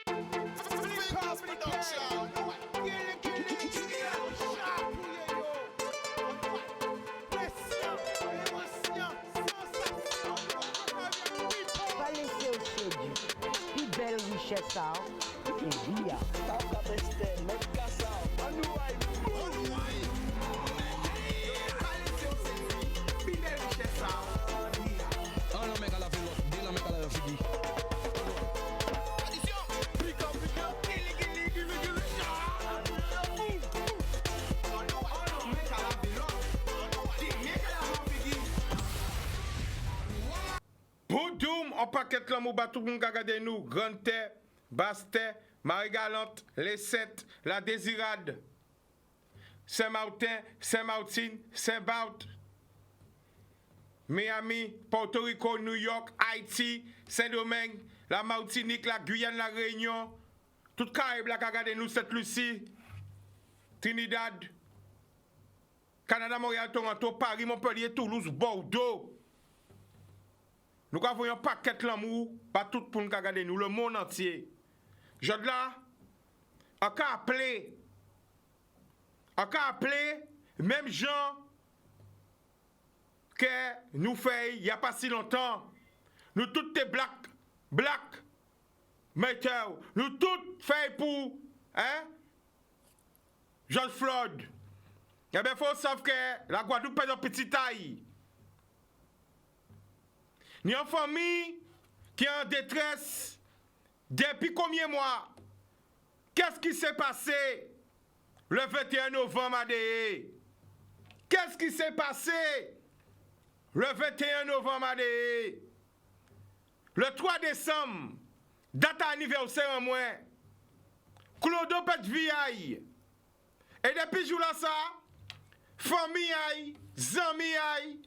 Pas laisser au séduit. Plus belle richesse, et via. Boudoum, on paquet l'amour, bat tout le monde qui a regardé nous. Grande Terre, Basse Terre, Marie-Galante, Les Sept, La Désirade, Saint-Martin, Saint-Martin, Saint-Barth, Miami, Porto Rico, New York, Haïti, Saint-Domingue, la Martinique, la Guyane, la Réunion, tout Caraïbe là qui a regardé nous, Sainte-Lucie, Trinidad, Canada, Montréal, Toronto, Paris, Montpellier, Toulouse, Bordeaux. Nous avons un paquet l'amour, pas tout pour nous regarder nous, le monde entier. Je là, on a appelé, même gens que nous faisons il n'y a pas si longtemps. Nous tous des black, matter, nous tous faisons pour, George Floyd. Eh bien, il faut savoir que la Guadeloupe est en petite taille. Ni une famille qui est en détresse depuis combien de mois? Qu'est-ce qui s'est passé le 21 novembre à DE? Qu'est-ce qui s'est passé le 21 novembre à DE? Le 3 décembre, date anniversaire en moins, Clodo pète vie. Et depuis jour là ça, famille aïe, zami aïe,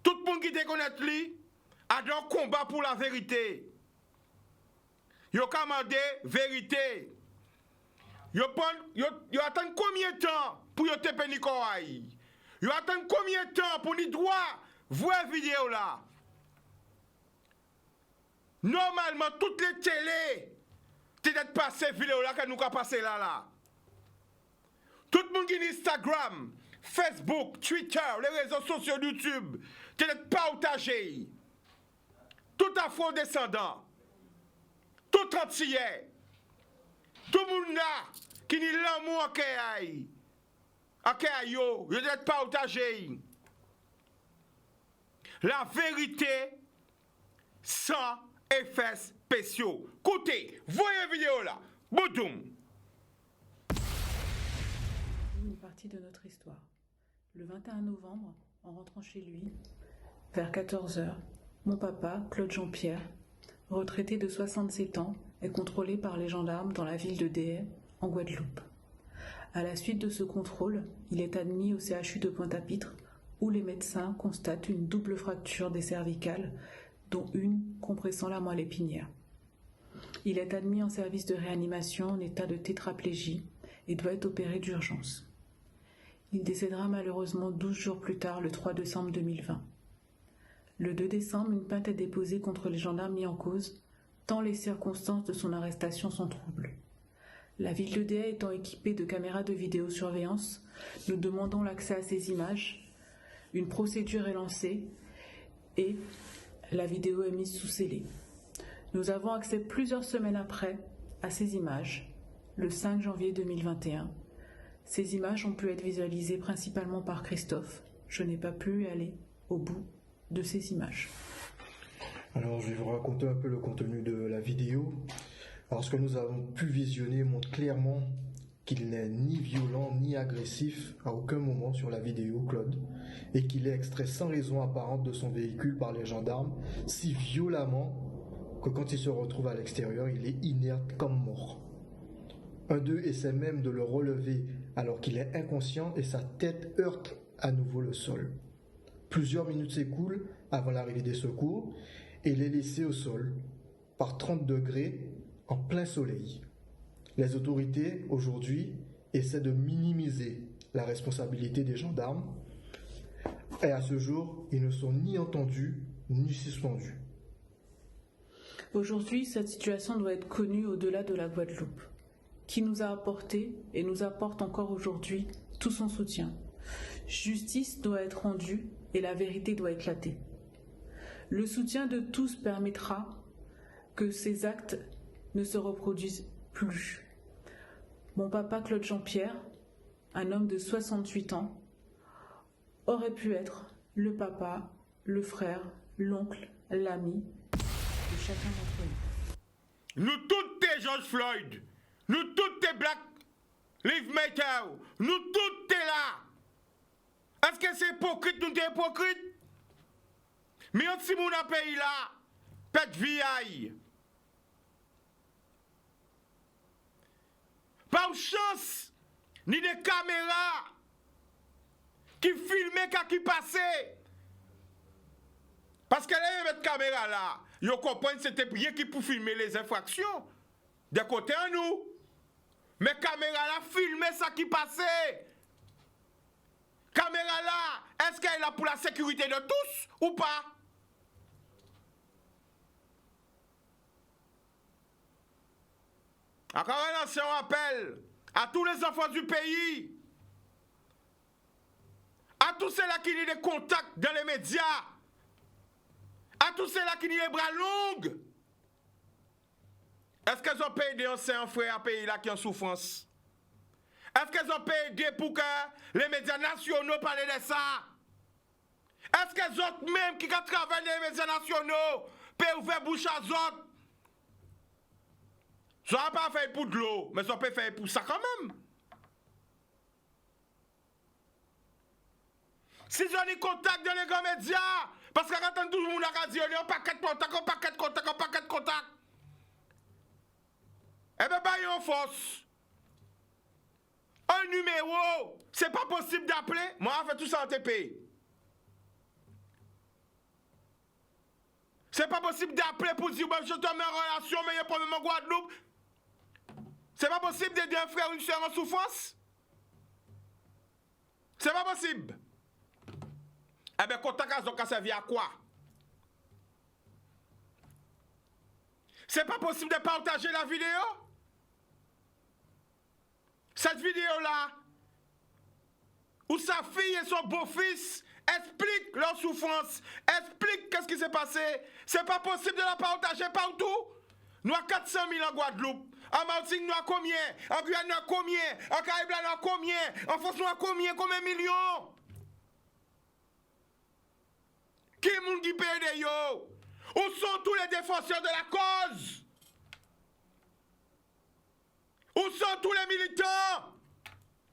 tout le monde qui te connaît lui, a un combat pour la vérité. Yo commandé vérité. Yo attend combien de temps pour yo te peni koraï? Yo attend combien de temps pour ni droit voir vidéo là? Normalement toutes les télés t'es d'être passé vidéo là que nous ka passer là. Tout le monde qui est Instagram, Facebook, Twitter, les réseaux sociaux YouTube, t'es d'être partagé. Tout afro-descendant, tout antillais, tout le monde là qui n'est l'amour à yo, il doit être partagé. La vérité sans effets spéciaux. Écoutez, voyez la vidéo là. Boudoum. Une partie de notre histoire. Le 21 novembre, en rentrant chez lui, vers 14h, mon papa, Claude Jean-Pierre, retraité de 67 ans, est contrôlé par les gendarmes dans la ville de Déhe, en Guadeloupe. À la suite de ce contrôle, il est admis au CHU de Pointe-à-Pitre, où les médecins constatent une double fracture des cervicales, dont une compressant la moelle épinière. Il est admis en service de réanimation en état de tétraplégie et doit être opéré d'urgence. Il décédera malheureusement 12 jours plus tard, le 3 décembre 2020. Le 2 décembre, une plainte est déposée contre les gendarmes mis en cause, tant les circonstances de son arrestation sont troubles. La ville de Déhe étant équipée de caméras de vidéosurveillance, nous demandons l'accès à ces images. Une procédure est lancée et la vidéo est mise sous scellé. Nous avons accès plusieurs semaines après à ces images, le 5 janvier 2021. Ces images ont pu être visualisées principalement par Christophe. Je n'ai pas pu aller au bout de ces images. Alors, je vais vous raconter un peu le contenu de la vidéo. Alors, ce que nous avons pu visionner montre clairement qu'il n'est ni violent ni agressif à aucun moment sur la vidéo, Claude, et qu'il est extrait sans raison apparente de son véhicule par les gendarmes si violemment que quand il se retrouve à l'extérieur, il est inerte comme mort. Un d'eux essaie même de le relever alors qu'il est inconscient et sa tête heurte à nouveau le sol. Plusieurs minutes s'écoulent avant l'arrivée des secours et il est laissé au sol par 30 degrés en plein soleil. Les autorités aujourd'hui essaient de minimiser la responsabilité des gendarmes et à ce jour, ils ne sont ni entendus ni suspendus. Aujourd'hui, cette situation doit être connue au-delà de la Guadeloupe, qui nous a apporté et nous apporte encore aujourd'hui tout son soutien. Justice doit être rendue et la vérité doit éclater. Le soutien de tous permettra que ces actes ne se reproduisent plus. Mon papa Claude Jean-Pierre, un homme de 68 ans, aurait pu être le papa, le frère, l'oncle, l'ami de chacun d'entre nous. Nous tous t'es George Floyd, nous tous t'es Black Lives Matter, nous tous t'es là. Est-ce que c'est hypocrite, nous t'es hypocrite? Mais si mon pays là, pète vieille. Pas une chance, ni des caméras qui filmaient quand qui passaient. Parce que là, cette caméra là, ils comprennent que c'était rien qui pour filmer les infractions. De côté à nous. Mais caméra là, filmer ça qui passait. Caméra là, est-ce qu'elle est là pour la sécurité de tous ou pas? Encore un ancien rappel à tous les enfants du pays, à tous ceux-là qui ont des contacts dans les médias, à tous ceux-là qui ont les bras longs. Est-ce qu'ils ont payé des anciens frères à pays là qui ont souffrance? Est-ce qu'ils ont payé pour que les médias nationaux parlent de ça? Est-ce que les autres même qui travaillent dans les médias nationaux peuvent ouvrir bouche à eux autres? Ça n'a pas fait pour de l'eau, mais ça peut faire pour ça quand même. Si ils ont des contacts dans les grands médias, parce que quand tout le monde a dit, on a un paquet de contacts, un paquet de contacts, un paquet de contacts. Eh bien, bah, il y a une force. Un numéro, c'est pas possible d'appeler. Moi, je fais tout ça en TP. C'est pas possible d'appeler pour dire, je te mets en relation, mais il y a un problème en Guadeloupe. C'est pas possible d'aider un frère ou une soeur en souffrance? C'est pas possible. Eh bien, contact à Zoka servi à quoi? C'est pas possible de partager la vidéo? Cette vidéo-là, où sa fille et son beau-fils expliquent leur souffrance, expliquent qu'est-ce qui s'est passé. C'est pas possible de la partager partout. Nous avons 400 000 en Guadeloupe. En Martinique, nous avons combien? En Guyane, nous avons combien? En Caraïbes, nous avons combien? En France, nous avons combien? Combien de millions? Qui est le qui paye des yo? Où sont tous les défenseurs de la cause? Où sont tous les militants?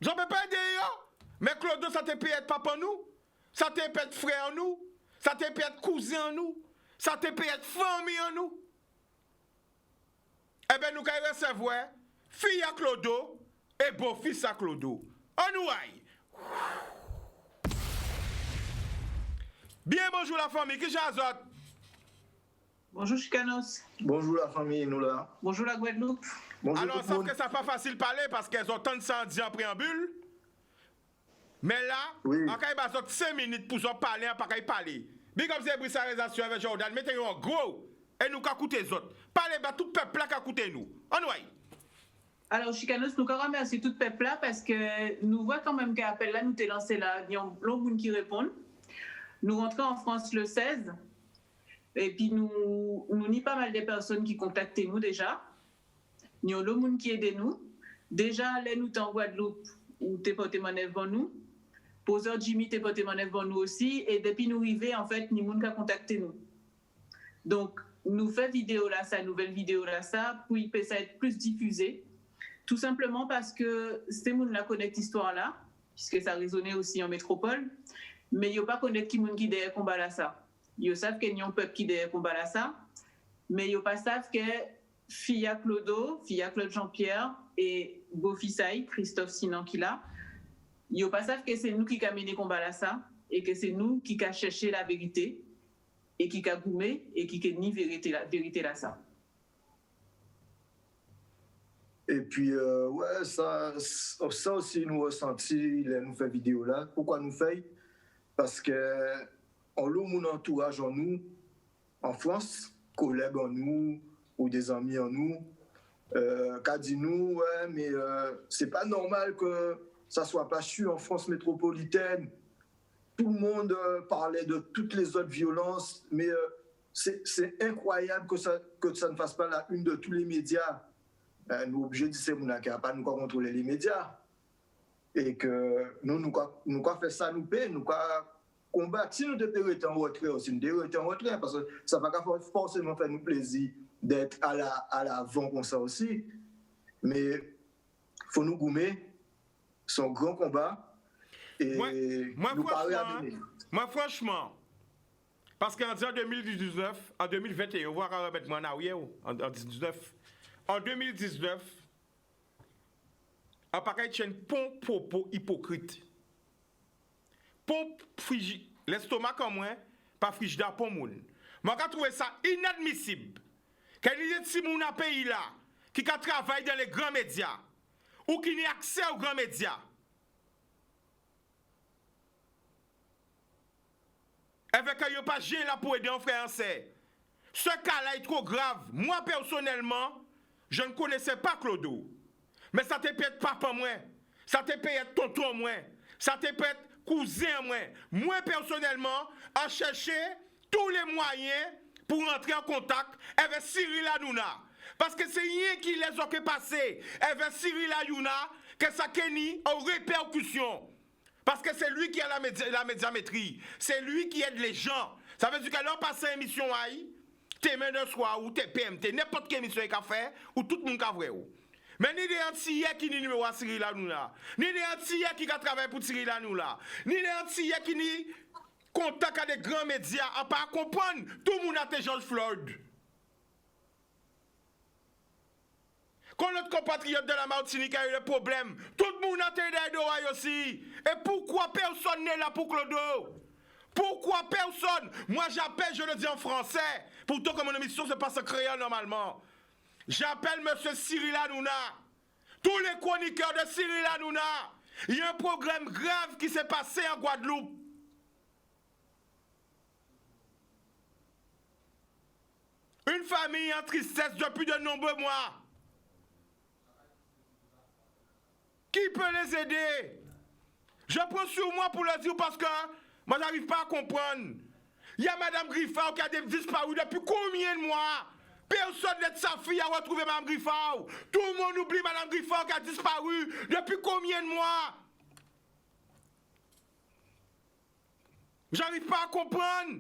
J'en peux pas aider yo? Mais Claude, ça te peut être papa en nous? Ça te peut être frère en nous? Ça te peut être cousin en nous? Ça te peut être famille en nous? Eh bien, nous allons recevoir fille à Clodo et beau-fils à Clodo. On nous aille. Bien, bonjour la famille, qui j'azote? Bonjour Chicanos. Bonjour la famille, nous là. Bonjour la Guadeloupe. Bonjour Alors, tout le sauf monde. que ça n'est pas facile de parler parce qu'elles ont tant de sang dit en préambule. Mais là, Oui. on a 5 minutes pour parler, on ne parler. Big up, c'est sa réalisation avec Jordan. Mettez-vous en gros et nous qu'à écouter les autres. Parlez, bah, tout peuple là qu'à écouter nous. On nous aille. Alors Chicanos, nous remercions tout le peuple là parce que nous voyons quand même qu'à appel là, nous t'es lancé là, il y a un long monde qui répond. Nous rentrons en France le 16 et puis nous n'y pas mal de personnes qui contactent nous déjà. Nous avons le monde qui aide nous. Déjà, là, nous sommes en Guadeloupe où t'es porté manèvre pour nous. Poseur Jimmy t'es porté manèvre pour nous aussi. Et depuis nous arrivés, en fait, nous avons contacté nous. Donc, nous faisons vidéo là, ça, nouvelle vidéo là, ça, pour y peut être plus diffusé. Tout simplement parce que ces gens la connaissent l'histoire là, puisque ça résonnait aussi en métropole. Mais ils ne pas connaître qui est derrière combat là ça. Ils savent qu'il y a un peuple qui est derrière combat là ça. Mais ils ne savent que Fia Clodo, Fia Claude Jean-Pierre et beau-fils Christophe Sinan qui là, ils ne savent que c'est nous qui avons mené combat là ça et que c'est nous qui avons cherché la vérité et qui avons goumé et qui avons ni vérité là ça. Et puis, ouais, ça aussi nous ressenti, nous fait vidéo là. Pourquoi nous fait? Parce que on loue mon entourage en nous, en France, collègues en nous ou des amis en nous qui a dit nous, ouais, mais c'est pas normal que ça soit pas su en France métropolitaine. Tout le monde parlait de toutes les autres violences, mais c'est incroyable que ça ne fasse pas la une de tous les médias. Nous sommes obligés de dire que nous n'avons pas contrôler les médias. Et que nous faire ça, nous payer, nous combattre. Si nous devons être en retrait aussi, nous devons être en retrait, parce que ça ne va pas forcément faire nous plaisir d'être à l'avant comme ça aussi. Mais il faut nous gommer, c'est un grand combat. Et moi, franchement, parce qu'en 2019, en 2021, on va remettre moi en arrière, en 2019. En 2019, on pareil tient pont propos hypocrite. Pont frigi, l'estomac comme moi, pas frigidaire pour moun. Moi, je trouve ça inadmissible. Qu'il y ait des gens dans pays là qui travaillent dans les grands médias ou qui n'ont accès aux grands médias. Avec un pas gêné là pour aider un frère en serre. Ce cas-là est trop grave. Moi, personnellement, je ne connaissais pas Clodo. Mais ça te peut être papa moi. Ça te peut être tonton moi. Ça te peut être cousin moi. Moi, personnellement, a cherché tous les moyens pour entrer en contact avec Cyril Hanouna. Parce que c'est rien qui les a passé avec Cyril Hanouna que ça kenny en répercussion. Parce que c'est lui qui a la médiamétrie. C'est lui qui aide les gens. Ça veut dire qu'à leur passer une émission aïe, t'es main de soir ou t'es PMT, n'importe quelle émission qu'il a fait, ou tout le monde a vrai. Mais ni des Antillais qui ni numéro à Cyril Hanouna, ni des Antillais qui a travaillé pour Cyril Hanouna, ni des Antillais qui ni contact avec des grands médias, à pas comprendre, tout le monde a été George Floyd. Quand notre compatriote de la Martinique a eu le problème, tout le monde a été d'oreille aussi. Et pourquoi personne n'est là pour Clodo? Pourquoi personne? Moi j'appelle, je le dis en français, pourtant comme mon émission se passe en créole normalement. J'appelle M. Cyril Hanouna, tous les chroniqueurs de Cyril Hanouna. Il y a un problème grave qui s'est passé en Guadeloupe. Une famille en tristesse depuis de nombreux mois. Qui peut les aider? Je prends sur moi pour le dire parce que moi j'arrive pas à comprendre. Il y a Madame Griffard qui a disparu depuis combien de mois? Personne de sa fille a retrouvé Madame Griffard. Tout le monde oublie Madame Griffard qui a disparu depuis combien de mois? J'arrive pas à comprendre.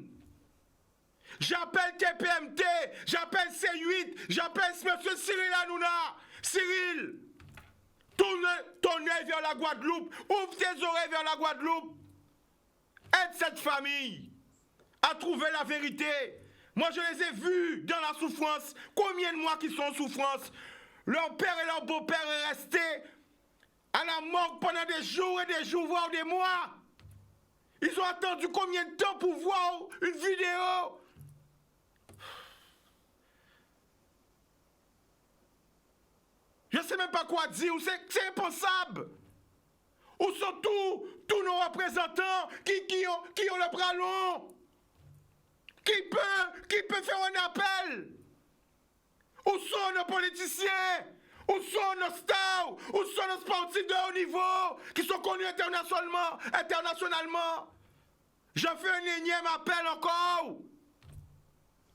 J'appelle TPMT, j'appelle C8, j'appelle M. Cyril Hanouna. Cyril, tourne ton œil vers la Guadeloupe, ouvre tes oreilles vers la Guadeloupe. Aide cette famille à trouver la vérité. Moi, je les ai vus dans la souffrance. Combien de mois qu'ils sont en souffrance? Leur père et leur beau-père est resté à la morgue pendant des jours et des jours, voire des mois. Ils ont attendu combien de temps pour voir une vidéo? Je ne sais même pas quoi dire, c'est impensable. Où sont tous nos représentants qui ont le bras long? Qui peut faire un appel? Où sont nos politiciens? Où sont nos stars? Où sont nos sportifs de haut niveau qui sont connus internationalement? Je fais un énième appel encore.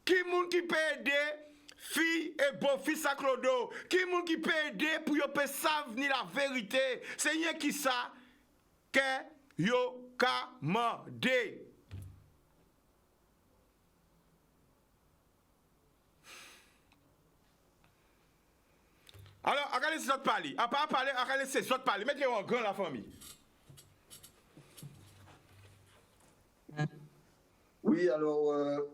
Qui peut aider fille et beau-fils à Clodo? Qui peut aider pour yo peut savoir ni la vérité? C'est rien qui ça que yo ka mandé. Alors, regardez ces autres parler. À part parler, regardez ces autres parler. Mettez-vous en grand la famille. Oui, alors,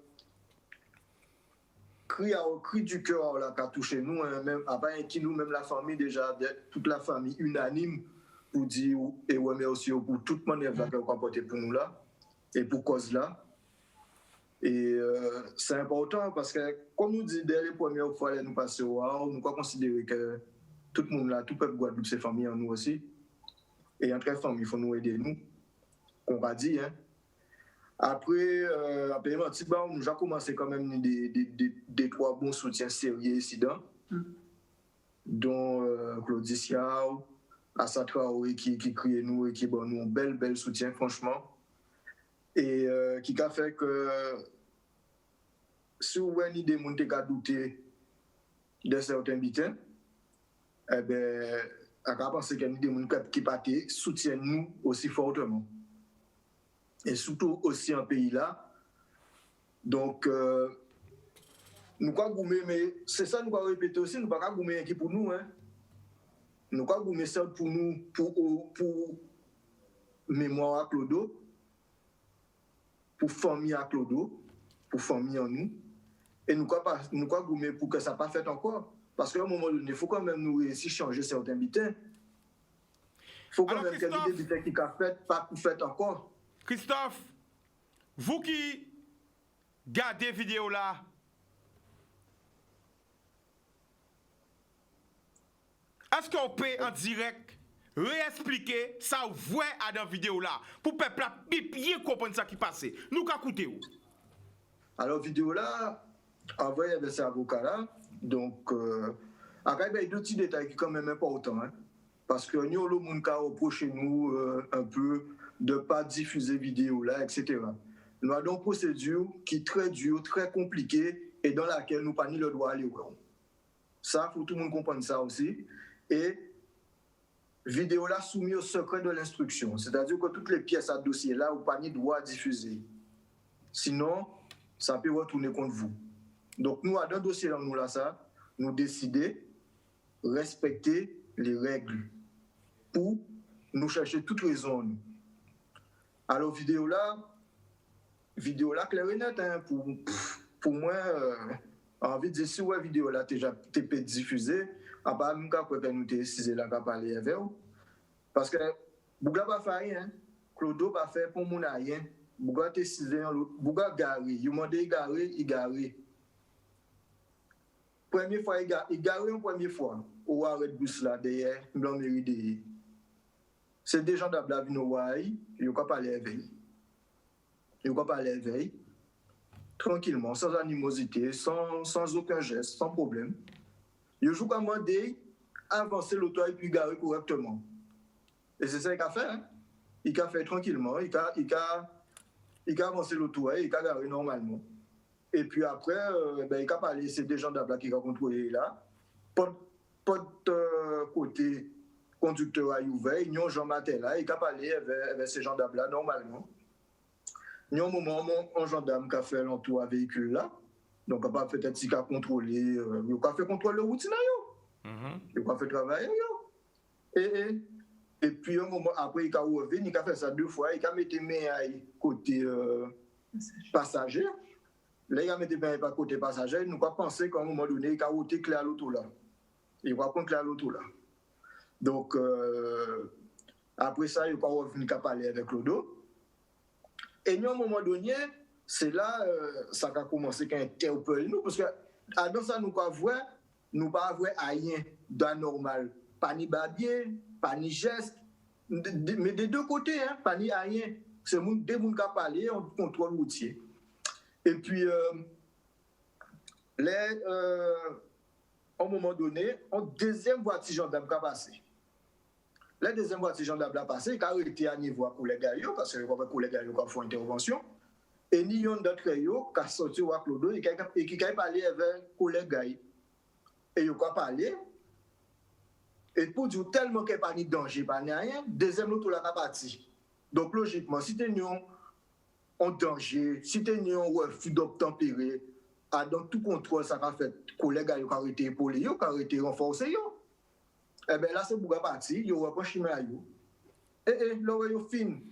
cri du cœur là, qui a touché nous, hein, même, après qui nous, même la famille déjà, toute la famille unanime pour dire, et ouais, mais aussi pour toute manière qui a comporté pour nous là, et pour cause là. Et c'est important parce que, comme nous dit dès les premières fois, nous passons au Wow, nous considérer que tout le monde là, tout peuple Guadeloupe, c'est famille en nous aussi. Et entre familles, il faut nous aider nous, qu'on va dire. Hein. Après, après nous avons commencé quand même des trois bons soutiens sérieux ici, dont Claudie Siao, Assa Traoré qui crie nous et qui bon nous un bel soutien, franchement. Et qui a fait que si vous avez une idée de douter de certains bitins, eh bien, on a pensé qu'il y a des gens qui partent soutiennent nous aussi fortement. Et surtout aussi en pays là. Donc, nous pas goumer, mais c'est ça nous va répéter aussi, nous pas goumer qui pour nous, hein. Nous pas goumer ça pour nous, pour mémoire à Clodo, pour famille à Clodo, pour famille en nous. Et nous pas goumer pour que ça pas fait encore. Parce qu'à un moment donné, il faut quand même nous réussir à changer certains bitins. Il faut quand même qu'il y ait des bitins qui sont faits, pas fait encore. Christophe, vous qui regardez vidéo là, est-ce qu'on peut en direct réexpliquer ça vous voyez dans la vidéo là pour peuple là bien comprendre ça qui passe? Nous qu'à écouter où? Alors vidéo là, en vrai il y avait ces avocats là, donc après il y a deux petits détails qui sont quand même importants, hein, parce que nous le monde qui a reproché nous un peu de ne pas diffuser vidéo là, etc. Nous avons une procédure qui est très dure, très compliquée et dans laquelle nous n'avons pas ni le droit d'aller. Ça, il faut que tout le monde comprenne ça aussi. Et vidéo là soumise au secret de l'instruction. C'est-à-dire que toutes les pièces à dossier là, vous n'avez pas ni droit à diffuser. Sinon, ça peut retourner contre vous. Donc nous, dans le dossier là, nous décidons de respecter les règles pour nous chercher toutes raisons. Alors, vidéo là, clair et net, hein, pour moi, envie de dire, si la vidéo là, t'es pas diffusée, à part même quand nous t'es décidé là, qu'à parler avec vous. Parce que, Bouga pas fait rien, Clodo pas fait pour mon rien, Bouga t'es décidé, Bouga garé, il m'a dit il garé. Première fois, il garé une première fois, au arrêt de bus là, derrière, blanc mairie derrière. C'est des gens d'Abla Vinouaï, ils ne peuvent pas parler éveil. Ils ne peuvent pas parler éveil. Tranquillement, sans animosité, sans aucun geste, sans problème. Ils jouent comme un dé, avancer l'auto et puis garer correctement. Et c'est ça qu'il a fait. Hein? Il a fait tranquillement, il a avancé l'auto et il a garé normalement. Et puis après, il a parlé, c'est des gens d'Abla qui ont contrôlé là. Pas de côté conducteur à ouvert, ils ont Jean Matin là, il a parlé avec ces gendarmes là normalement. Il y a un moment, un gendarme qui a fait l'entour à véhicule là, donc il a peut-être s'il a contrôlé, il a fait contrôle de route là, il a fait travail et puis un moment après il a revenu, il a fait ça deux fois, il a mis les mains côté passager. Là il a mis les mains côté passager, nous avons pensé qu'à un moment donné il a ôté clair l'auto là. Il va prendre clair l'auto là. Donc, après ça, il va revenir à parler avec Clodo. Et à un moment donné, c'est là ça a commencé à interpeller nous, parce que dans ça, nous ne pas voir rien d'anormal. Pas ni babier, pas ni geste, mais des deux côtés, hein, pas ni rien. C'est des gens qui parlent, on contrôle routier. Et puis, à un moment donné, une deuxième voiture gendarme qui a passé. La deuxième voiture gendarme a passé, qui a arrêté à niveau pour les gars, parce que les collègues qui ont fait une intervention. Et ni un d'entre eux qui a sorti à Clodo et qui a parlé avec les collègues. Et ils ont parlé. Et pour dire tellement qu'il n'y a pas de danger, pas de rien, deuxième auto là a parti. Donc logiquement, si tu es en danger, si tu es en refus d'obtempérer, dans tout contrôle, ça a fait collègues qui ont arrêté épaulés, qui ont arrêté renforcés. Eh bien là, c'est pour partir, ils ont repris chemin à eux. Et là, ils ont fini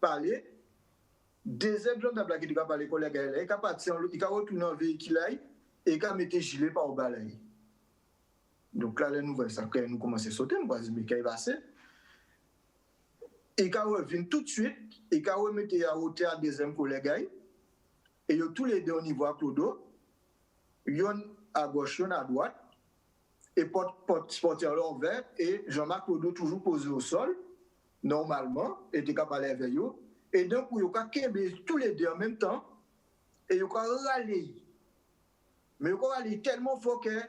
parler. Deuxième gendarme qui a parlé collègues, il a parti, il a retourné en véhicule et il a mis le gilet par le balai. Donc là, les nouvelles, ça crée, nous commençons à sauter, nous disons, mais qu'est-ce qui va passer? Il a revenu tout de suite, il a remis à hauteur à deuxième collègue, et tous les deux au niveau à Clodo, yon à gauche, yon à droite, et porteur l'envers, et Jean-Marc Clodo toujours posé au sol, normalement, et il a parlé avec eux, Et donc, il y a tous les deux en même temps, et il y a râlé. Mais il y a râlé tellement fort que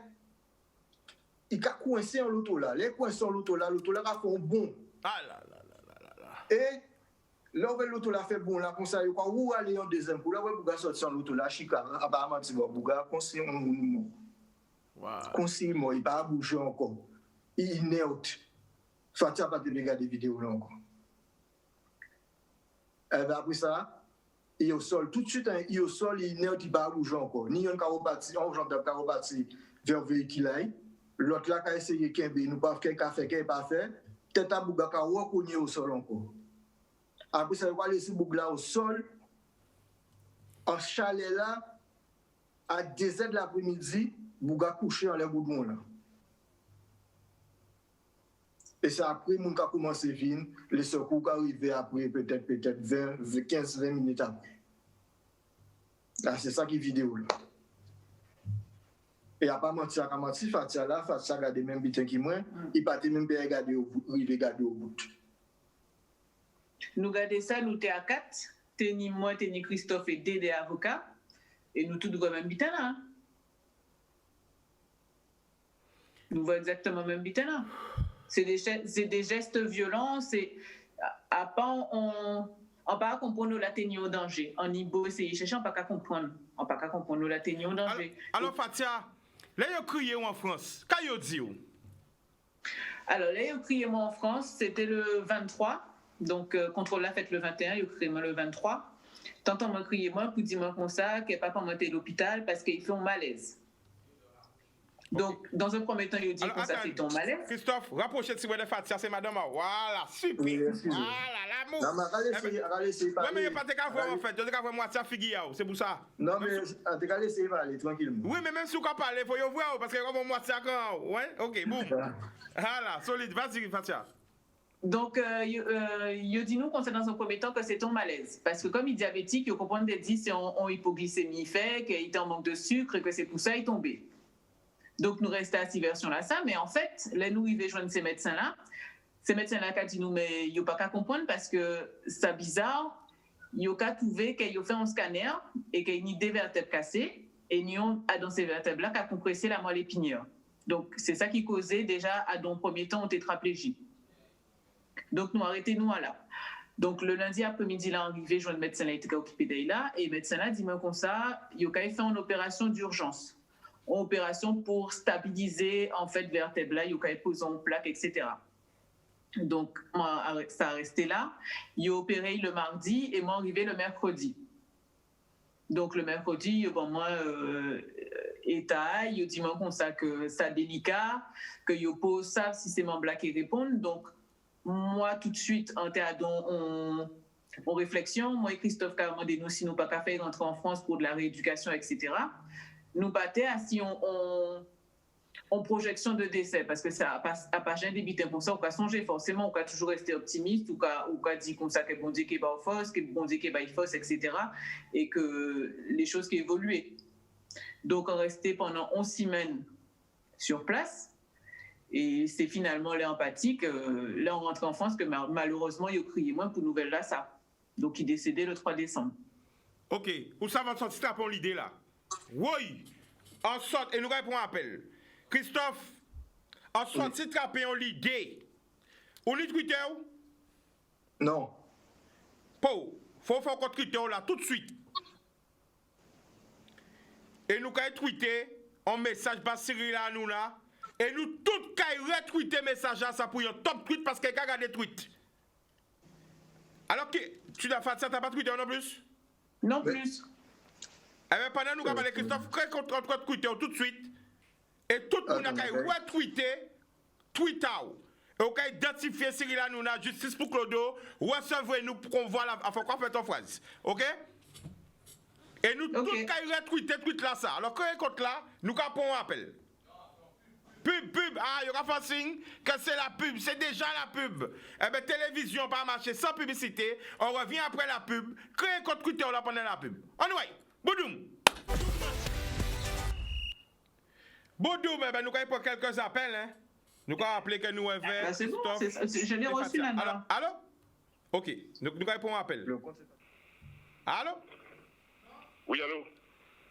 il a coincé en l'auto là. Les coincés en l'auto là a fait un bon. Ah là là là là là là. Et là, l'auto là fait bon là, comme ça, il y a où aller en deuxième coup. Là, il y a sorti en l'auto là, Chica, apparemment, tu vois, il y a conseil en mouvement. Conseil, il ne pas bouger encore. Il est inerte. Fatia n'a pas de regarder des vidéos là encore. Et bien après ça, il est au sol. Tout de suite, il est au sol, il est inerte, il ne pas bouger encore. Ni un carobati, un gendarme carobati vers le véhicule. L'autre là, qui a essayé de faire, nous pas fait, qui n'a pas fait. Tête à Bouga, qui a recogné au sol encore. Après ça, il va laisser Bouga au sol. En chalet là, à 2h de l'après-midi, Bouga couché en l'air goudron là. Et c'est après qu'on a commencé à venir, les secours arrivent après peut-être 15-20 minutes après. Là, c'est ça qui est vidéo là. Et à pas mentir, à mentir, Fatia là, Fatia regarde même bitin qui moi, il partait même bien regarder au bout. Nous regardons ça, nous sommes à 4, ni moi, ni Christophe et des avocats, et nous tous nous même bitin là. Nous voyons exactement même bitin là. C'est des gestes violents, c'est à pas on pas comprendre la tenue au danger. En Ibo, c'est chercher on pas comprendre la tenue au danger. Alors Fatia, là yo crié en France, quand yo dit ou? Alors là yo crié moi en France, c'était le 23. Donc contrôle la fête le 21, yo crié moi le 23. T'entends moi crier moi pour dire moi comme ça que papa monter à l'hôpital parce qu'il fait un malaise. Donc, dans un premier temps, il dit que ça fait ton malaise. Christophe, rapprochez de de Fatia, c'est madame. Voilà, super. Voilà, l'amour. Non, mais allez-y, oui, mais il n'y a pas de cas voir en fait. Il y a pas moitié figure, c'est pour ça. Non, mais allez-y, parler tranquillement. Oui, mais même si vous parlez, il faut y voir parce qu'il y a moitié quand. Ouais, ok, boum. Voilà, solide. Vas-y, Fatia. Donc, il dit nous, dans un premier temps, que c'est ton malaise. Parce que comme il est diabétique, il comprend des dit c'est en hypoglycémie fait, qu'il est en manque de sucre et que c'est pour ça qu'il est tombé. Donc, nous restons à ces versions-là, ça. Mais en fait, là, nous, ils joindre ces médecins-là qui disent nous, mais ils n'ont pas qu'à comprendre parce que c'est bizarre. Ils n'ont qu'à trouver qu'ils ont fait un scanner et qu'il y a des vertèbres cassées et ils ont, dans ces vertèbres-là, qu'à compresser la moelle épinière. Donc, c'est ça qui causait déjà, dans le premier temps, une tétraplégie. Donc, nous arrêtons là. Donc, le lundi après-midi, là, arrivé, je vois le médecin là, il était occupé d'elle et le médecin là dit, moi, comme ça, il a fait une opération d'urgence. Une opération pour stabiliser, en fait, vertèbre là, il a posé en plaque, etc. Donc, moi, ça a resté là. Il a opéré le mardi et moi, arrivé le mercredi. Donc, le mercredi, bon, moi, il dit, moi, comme ça, que c'est délicat, que il pose ça si c'est mon black qui répond. Donc, moi, tout de suite, en réflexion, moi et Christophe Carmon, nous, si nous pas qu'à faire rentrer en France pour de la rééducation, etc., nous battons si on projection de décès, parce que ça n'a pas jamais débuté pour ça, on va songer forcément, on va toujours rester optimiste, ou va dire comme ça que bon Dieu qui va fausse, que bon Dieu qui va fausse, etc., et que les choses qui évoluent. Donc, on restait pendant 11 semaines sur place. Et c'est finalement l'empathique. Là, on rentre en France que malheureusement, il a crié moins pour nouvelle là, ça. Donc, il est décédé le 3 décembre. Ok. Où ça va sortir pour l'idée là? Oui. En sorte, et nous répondons à appel. Christophe, en sorte, trapper en l'idée. On lit Twitter? Non. Faut faire un Twitter là tout de suite. Et nous allons tweeter un message par Cyril à nous là. Et nous tous allons retweeter message à ça pour un top tweet parce qu'il y a regardé tweet. Alors que tu n'as fait ça, tu n'as pas tweeté non plus? Non plus. Eh bien, pendant nous allons parler Christophe, crée contre Twitter tout de suite. Et tout le monde a retweeté Twitter. Et on a identifié Cyril Hanouna, justice pour Clodo, recevez-nous pour qu'on voit la. Faut quoi faire ton phrase. Ok? Et nous tous allons retweeter tweet là ça. Alors, crée contre là, nous avons un appel. Pub, il y aura fait signe que c'est la pub, c'est déjà la pub. Eh bien, télévision pas marcher sans publicité, on revient après la pub, créer compte Twitter là pendant la pub. Anyway, Boudoum. Boudoum, eh bien, nous allons prendre quelques appels, hein. Nous allons appeler que nous avons. C'est bon, je l'ai reçu maintenant. Allô? Ok, nous répondons à l'appel. Le compte, Allô? Oui, allô?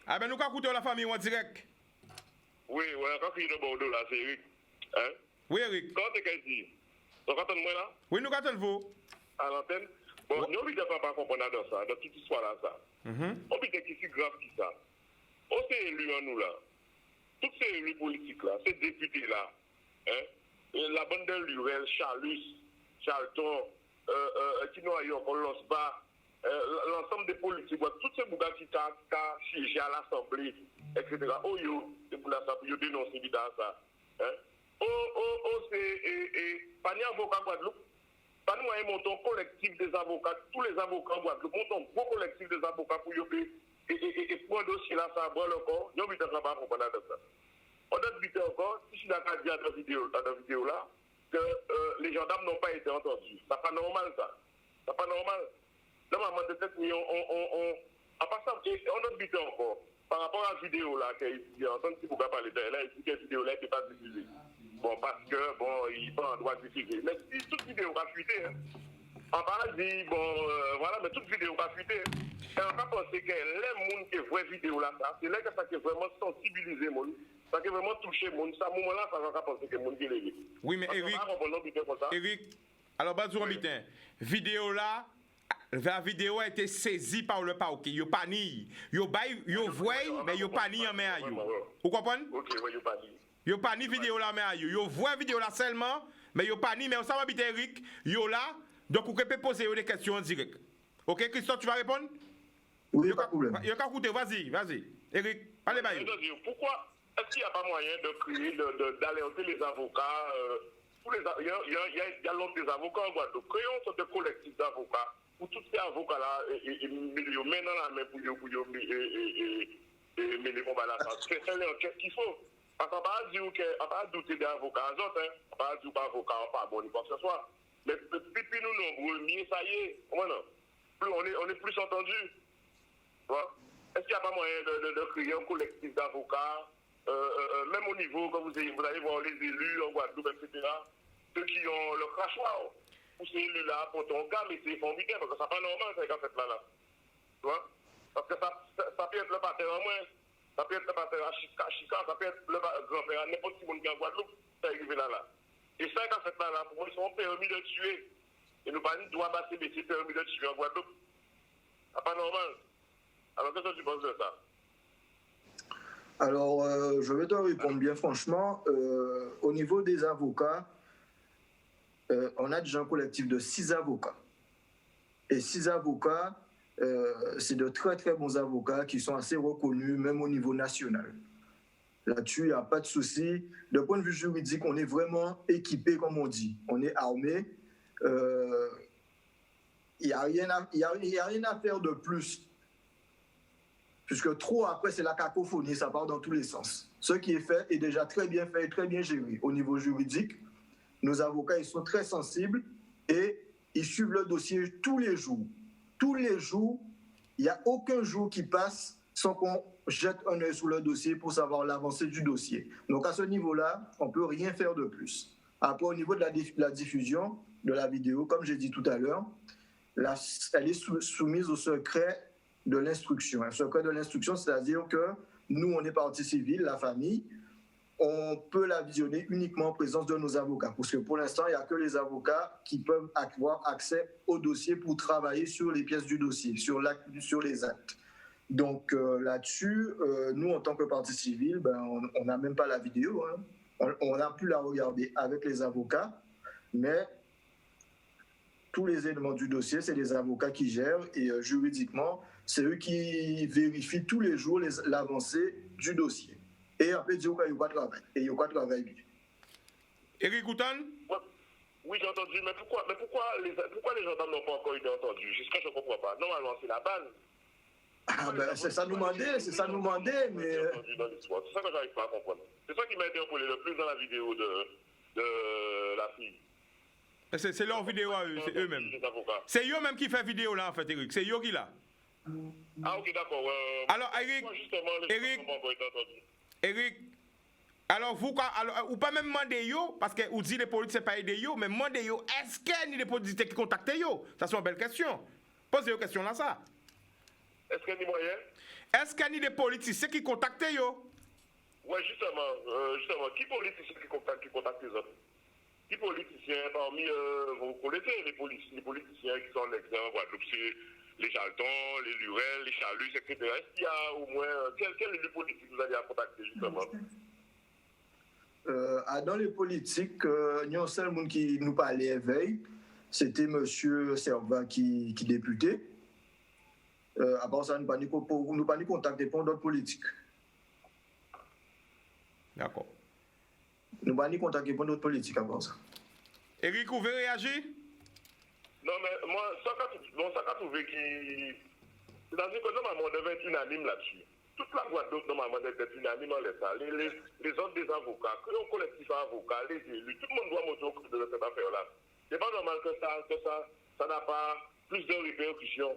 Ah ben nous avons écouté la famille en direct. Oui, quand il est de Bordeaux, là, c'est Eric. Hein? Oui, Eric. Quand t'es qu'à dire? Donc, attends-moi là, Oui, nous attendons vous. à l'antenne. Bon, nous, on ne peut pas comprendre dans ça, dans toute histoire là, ça. On peut dire que c'est grave qui ça. On s'est élus en nous là. Tous ces élus politiques là, ces députés là, hein? Et la bande de Lurel, Charlus, Charlton, Kinoayon, Losba, l'ensemble des politiques, tous ces bougas qui ont siégé à l'Assemblée, etc. Oh, c'est pour ça, dénoncer ça. Hein? C'est pas ni avocat Guadeloupe, pas nous montons un collectif des avocats, tous les avocats Guadeloupe, montons un gros collectif des avocats pour et pour un dossier là, ça va le corps, nous ne pas comprendre ça. On a dit encore, si je suis d'accord dans la vidéo là, que les gendarmes n'ont pas été entendus. Ça pas normal ça. Ça pas normal. Normalement, peut-être à part ça, on a dit encore, par rapport à la vidéo là, qu'il y a entendu si vous pouvez parler d'elle, là, il dit que la vidéo là n'était pas diffusée. Bon, parce que, bon, il pas en droit de diffuser. Mais si toute vidéo va fuiter, hein, on va dire, bon, voilà, mais toute vidéo va fuiter. Et on va penser que les gens qui voient vidéo là, c'est là que ça qui vraiment sensibiliser les gens. Ça qui vraiment toucher les gens. À ce moment-là, ça va penser que les gens qui les. Oui, mais Eric, alors, Bazour Bitin, vidéo là, la vidéo a été saisie par le parquet. Yo pas ni. Yo voit, mais yo pas ni en main à yo. Vous comprenez? Ok, oui, yo pas ni. Yo pas ni vidéo là, mais à yo. Yo voit vidéo là seulement, mais yo pas ni. Mais on s'en va Bitin, Eric, yo là, donc vous pouvez poser des questions en direct. Ok, Christophe, tu vas répondre? Oui, pas de problème. Yo qu'à écouter, vas-y. Eric, allez, bye. Pourquoi est-ce qu'il n'y a pas moyen de crier, d'alerter les avocats il y a l'ordre des avocats en Guadeloupe. Créons une sorte de collectif d'avocats pour tous ces avocats-là et mettre dans la main pour mener les combats là. C'est l'enquête qu'il faut. Parce qu'on ne va pas douter des avocats autres, on ne va pas dire que les avocats sont pas bons, quoi que ce soit. Mais puis nous nombreux, mieux ça y est, on est plus entendus. Est-ce qu'il n'y a pas moyen de créer un collectif d'avocats, même au niveau, quand vous allez voir les élus en Guadeloupe, etc., ceux qui ont le crachoir pour ces élus-là, pour ton cas, mais c'est formidable, parce que ça n'est pas normal, ça, quand fait là. Tu vois? Parce que ça peut être le pater en moins, ça peut être le pater à Chica, ça peut être le grand-père à n'importe qui qui est en Guadeloupe, ça arrive là. Et ça, quand fait là, pour moi, ils sont permis de tuer. Et nous, pas doit passer, mais c'est permis de tuer en Guadeloupe. Ça n'est pas normal. Alors, qu'est-ce que tu penses de ça? Alors, je vais te répondre bien franchement. Au niveau des avocats, on a déjà un collectif de 6 avocats. Et 6 avocats, c'est de très très bons avocats qui sont assez reconnus, même au niveau national. Là-dessus, il n'y a pas de souci. D'un point de vue juridique, on est vraiment équipé, comme on dit. On est armé. Il n'y a rien à faire de plus. Puisque trop, après, c'est la cacophonie, ça part dans tous les sens. Ce qui est fait est déjà très bien fait et très bien géré. Au niveau juridique, nos avocats, ils sont très sensibles et ils suivent le dossier tous les jours. Tous les jours, il n'y a aucun jour qui passe sans qu'on jette un œil sur le dossier pour savoir l'avancée du dossier. Donc, à ce niveau-là, on ne peut rien faire de plus. Après, au niveau de la diffusion de la vidéo, comme j'ai dit tout à l'heure, elle est soumise au secret de l'instruction. Un secret de l'instruction, c'est-à-dire que nous, on est partie civile, la famille, on peut la visionner uniquement en présence de nos avocats. Parce que pour l'instant, il n'y a que les avocats qui peuvent avoir accès au dossier pour travailler sur les pièces du dossier, sur les actes. Donc là-dessus, nous, en tant que partie civile, on n'a même pas la vidéo. Hein. On a pu la regarder avec les avocats, mais tous les éléments du dossier, c'est les avocats qui gèrent et juridiquement, c'est eux qui vérifient tous les jours l'avancée du dossier. Et après, dire qu'il n'y a pas de travail. Et il n'y a pas de travail. Eric Goutan? Oui, j'ai entendu. Mais pourquoi les gendarmes n'ont pas encore été entendus? Jusqu'à je ne comprends pas. Normalement, c'est la balle. C'est ça nous demandait, mais... C'est ça que j'arrive pas à comprendre. C'est ça qui m'a interpellé le plus dans la vidéo de la fille. C'est leur vidéo à eux, c'est eux-mêmes. C'est eux-mêmes qui fait vidéo là, en fait, Eric. C'est eux qui là. Ah, ok, d'accord. Alors, Eric, Alors, ou pas même demander yo, parce que vous dites les politiciens pas aider yo, mais demander yo, est-ce qu'il y a des politiciens qui contactent yo? Ça, c'est une belle question. Posez une question là, ça. Est-ce qu'il y a des moyens? Est-ce qu'il y a des politiciens qui contactent yo? Oui, justement, qui politiciens qui contactent les autres? Qui politiciens, parmi vous connaissez les politiciens qui sont en exil en Guadeloupe, c'est les Jaltons, les Lurel, les Chalus, etc. Est-ce qu'il y a au moins, quel élu politique vous allez à contacter justement? Dans les politiques, il y a un seul monde qui nous parlait éveil, c'était M. Servat qui député. À part ça, nous n'avons pas contacté pour d'autres politiques. D'accord. Nous n'avons pas contacté pour d'autres politiques à part ça. Eric, vous voulez réagir? Non, mais moi, ça qu'a trouvé qui. C'est-à-dire que normalement, on devait être unanime là-dessus. Toute la Guadeloupe, normalement, devait être unanime en l'état. Les autres des avocats, un collectif d'avocats, les élus, tout le monde doit monter au cours de cette affaire-là. C'est pas normal que ça n'a pas plus de répercussions.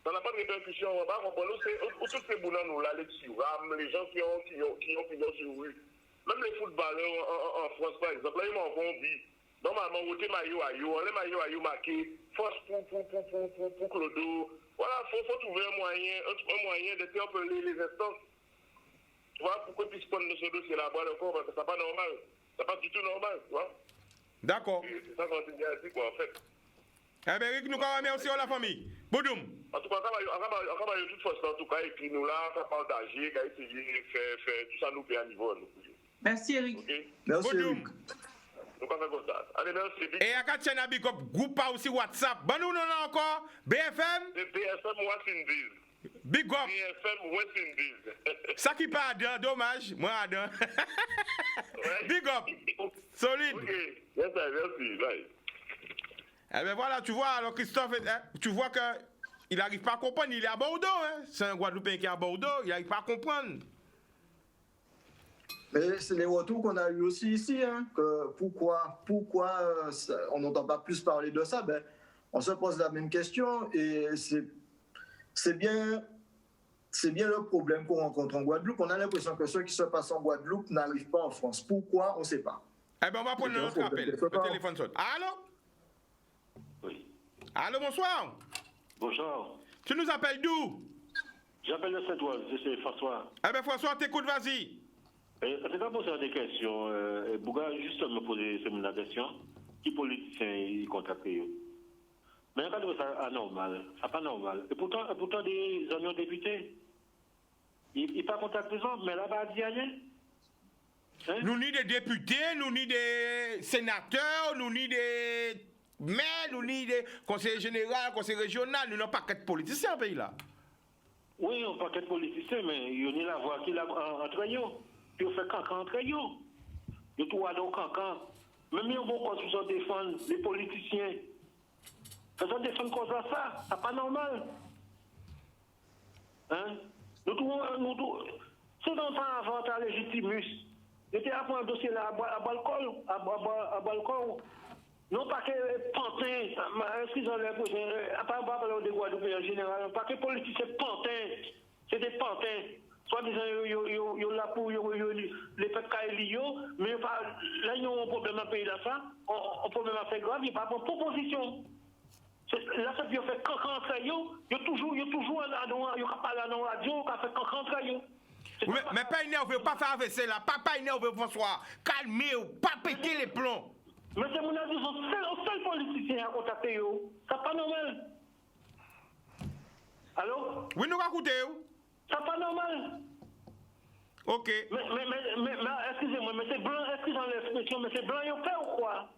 Ça n'a pas de répercussions. On va comprendre. Tous ces boulons, nous, là, les Tiram, les gens qui ont pignon sur rue. Même les footballeurs en France, par exemple, là, ils m'ont dit. Normalement, on est maillot à yo, on est maillot à yo marqué, force pour Clodo. Voilà, faut trouver un moyen d'interpeller les instances. Tu vois, pour qu'on puisse prendre ce dossier là-bas encore, parce que c'est pas normal. C'est pas du tout normal, tu vois. D'accord. C'est ça qu'on s'est dit, quoi, en fait. Eh bien, Eric, nous allons remercier la famille. Boudoum. En tout cas, on va toute façon, en tout cas, et puis nous là, on parle d'agir, on va essayer de faire tout ça, nous fait à niveau. Merci, Eric. Okay? Merci, Boudoum. Eric. Donc, on va faire comme ça. Allez, merci. Et à Katchena Big Up, groupe pas aussi WhatsApp. Bon, nous, non, encore. BFM. C'est BFM West Indies. Big Up. BFM West Indies. Ça qui pas Adam, dommage. Moi, Adam. Big Up. Solide. Ok, merci. Bye. Eh bien voilà, tu vois, alors Christophe, tu vois que il n'arrive pas à comprendre, il est à Bordeaux, hein. C'est un Guadeloupéen qui est à Bordeaux, il n'arrive pas à comprendre. Mais c'est les retours qu'on a eu aussi ici, hein, que pourquoi on n'entend pas plus parler de ça, ben, on se pose la même question et c'est bien le problème qu'on rencontre en Guadeloupe. On a l'impression que ce qui se passe en Guadeloupe n'arrive pas en France. Pourquoi? On ne sait pas. Eh bien on va prendre notre appel, le téléphone sonne. Allô? Oui. Allô, bonsoir. Bonjour. Tu nous appelles d'où? J'appelle de Saint-Oise, c'est François. Eh bien François, t'écoutes, vas-y. C'est pas poser des questions. Bouga, juste me poser la question. Qui politicien il contacte eux? Mais regardez ça anormal. C'est pas normal. Et pourtant des amis députés, ils pas contactent les gens, mais là-bas, il dit rien. Hein? Nous ni des députés, nous ni des sénateurs, nous ni des maires, nous ni des conseillers généraux, conseillers régionaux, nous n'avons pas que de politiciens au pays là. Oui, on pas que de politiciens, mais il y a la voix qui est entre eux. Puis on fait cancan entre eux. Il y a tout à l'eau cancan. Même si on va défendre les politiciens. Quand on défend cause à ça, c'est pas normal. Hein? Nous c'est dans le temps avant ta légitimus. J'étais à prendre un dossier là à balcon. Non pas que pantin, excusez-moi, à part parler de Guadeloupe en général, pas que politiciens pantins, c'est des pantins. Soit disant, ils là pour les faits Kaili, mais là, ils ont un problème dans le pays là, ça, un problème assez grave, il n'y a pas de proposition. Là, ça veut faire cancan entre eux, il y a toujours, il y a pas là dans la radio, il y a fait cancan entre eux. Mais pas énervé, pas faire AVC là, pas énervé François, calmez-vous, pas péter les plombs. Mais c'est mon avis, c'est le seul politicien à contacter, c'est pas normal. Allô? Oui, nous écoutez. C'est pas normal. Ok. Mais excusez-moi, mais c'est blanc, excusez-moi l'expression, mais c'est blanc, il fait ou quoi?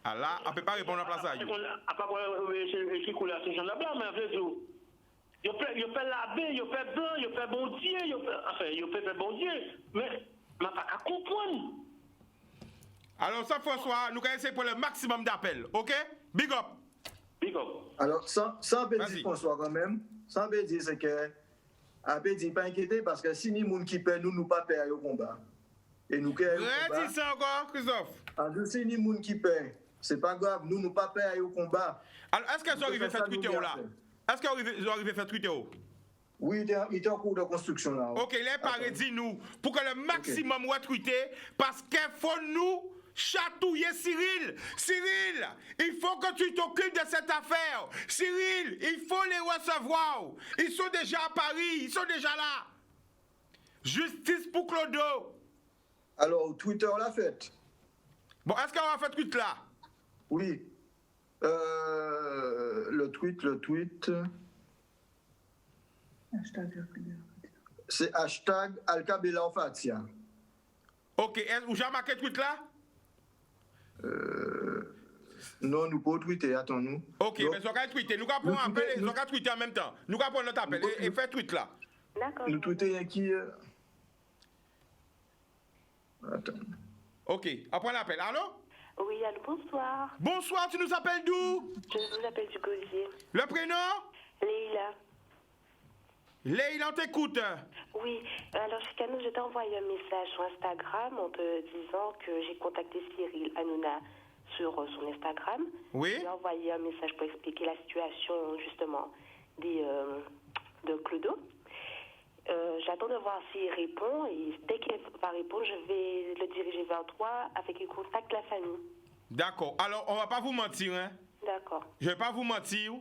Ah là, on ne peut pas répondre à la place à vous. À part qui coule à Saint-Jean de Blanc, mais en fait, il fait l'abbé, il fait blanc, il fait bon Dieu, il fait bon Dieu, mais je ne peux pas comprendre. Alors ça, François, nous allons essayer pour le maximum d'appels, ok? Big up. Big up. Alors, ça peut dire, François, quand même, ça veut dire c'est que, après, dit pas inquiéter, parce que si nous qui paient, nous pas payer au combat. Et nous qui redis ça encore, Christophe. Alors, si nous qui paient, c'est pas grave, nous pas payer au combat. Alors, est-ce qu'ils sont arrivés à faire Twitter là? Est-ce qu'ils sont arrivés à faire Twitter? Oui, il était en cours de construction là. Ok, les parents dis-nous, pour que le maximum retweeté, parce qu'il faut nous chatouiller Cyril. Cyril, il faut que tu t'occupes de cette affaire. Cyril, il faut les recevoir. Ils sont déjà à Paris, ils sont déjà là. Justice pour Clodo. Alors, Twitter l'a fait. Bon, est-ce qu'on va faire tweet là? Oui. Le tweet. C'est hashtag Alkabela Fatia. Ok, est-ce que j'ai marqué tweet là? Non, nous pouvons tweeter, attends-nous. Ok, mais ils ont qu'à tweeter. Nous allons prendre appel, ils ont qu'à tweeter en même temps. Nous allons prendre notre appel et faire tweet là. D'accord. Nous tweeter qui. Attends. Ok, on prend l'appel. Allô? Oui, allô, bonsoir. Bonsoir, tu nous appelles d'où? Je vous appelle du Gosier. Le prénom? Leïla. Leïla, on t'écoute. Oui, alors Chicano, je t'ai envoyé un message sur Instagram en te disant que j'ai contacté Cyril Hanouna sur son Instagram. Oui. J'ai envoyé un message pour expliquer la situation justement de Clodo. J'attends de voir s'il répond et dès qu'il va répondre, je vais le diriger vers toi afin qu'il contacte la famille. D'accord. Alors, on va pas vous mentir, hein? D'accord. Je vais pas vous mentir.